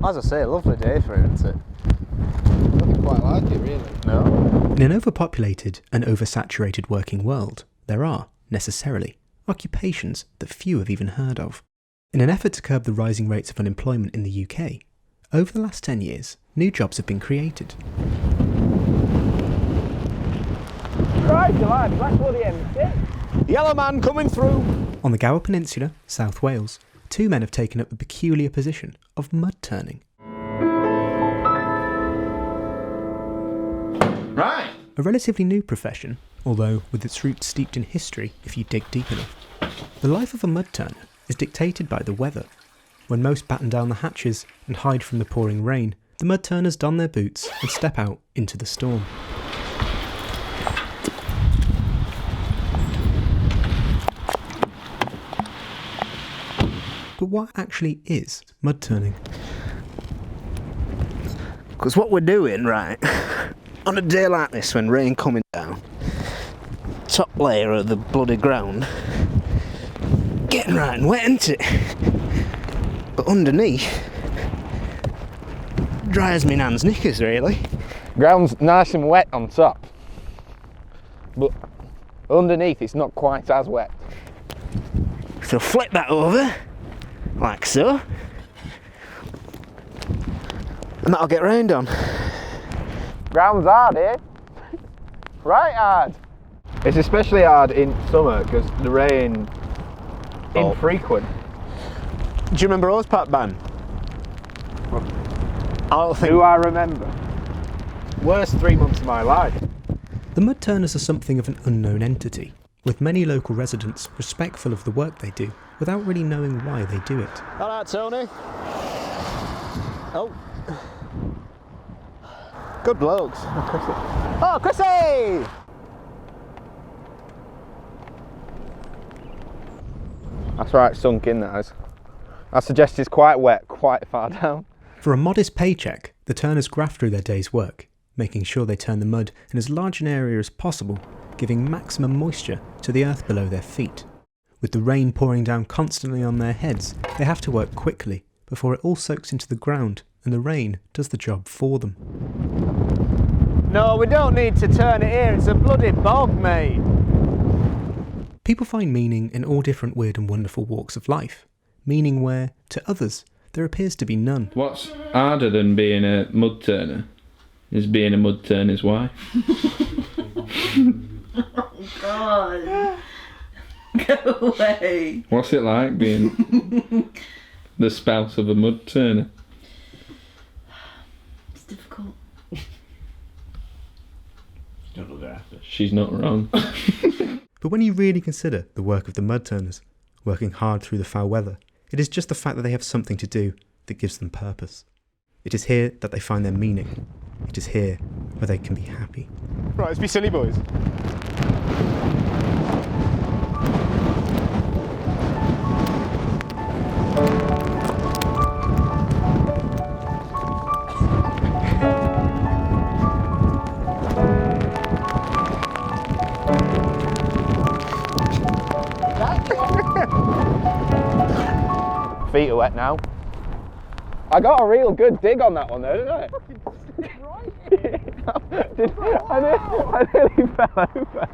As I say, lovely day for it, isn't it? I don't quite like it, really. No? In an overpopulated and oversaturated working world, there are, necessarily, occupations that few have even heard of. In an effort to curb the rising rates of unemployment in the UK, over the last 10 years, new jobs have been created. Right, lads, that's what the M6. Yellow man coming through. On the Gower Peninsula, South Wales, two men have taken up the peculiar position of mud turning. Right. A relatively new profession, although with its roots steeped in history if you dig deep enough. The life of a mud turner is dictated by the weather. When most batten down the hatches and hide from the pouring rain, the mud turners don their boots and step out into the storm. But what actually is mud turning? Because what we're doing, right, on a day like this when rain coming down, top layer of the bloody ground, getting right and wet, isn't it? But underneath, dry as my nan's knickers, really. Ground's nice and wet on top, but underneath it's not quite as wet. So flip that over, like so, and that'll get rained on. Ground's hard, eh? Right hard. It's especially hard in summer because the rain infrequent. Do you remember Ozpat Ban? I don't think. Do I remember? Worst 3 months of my life. The mud turners are something of an unknown entity, with many local residents respectful of the work they do without really knowing why they do it. Alright, Tony. Oh. Good blokes. Oh, Chrissy! That's right, sunk in, that is. I suggest it's quite wet, quite far down. For a modest paycheck, the turners graft through their day's work, making sure they turn the mud in as large an area as possible, giving maximum moisture to the earth below their feet. With the rain pouring down constantly on their heads, they have to work quickly before it all soaks into the ground and the rain does the job for them. No, we don't need to turn it here, it's a bloody bog, mate. People find meaning in all different weird and wonderful walks of life, meaning where, to others, there appears to be none. What's harder than being a mud turner is being a mud turner's wife. Oh God. Go away. What's it like being the spouse of a mud turner? It's difficult. Don't look after. She's not wrong. But when you really consider the work of the mud turners, working hard through the foul weather, it is just the fact that they have something to do that gives them purpose. It is here that they find their meaning. It is here where they can be happy. Right, let's be silly boys. Feet are wet now. I got a real good dig on that one though, didn't I? I nearly fell over.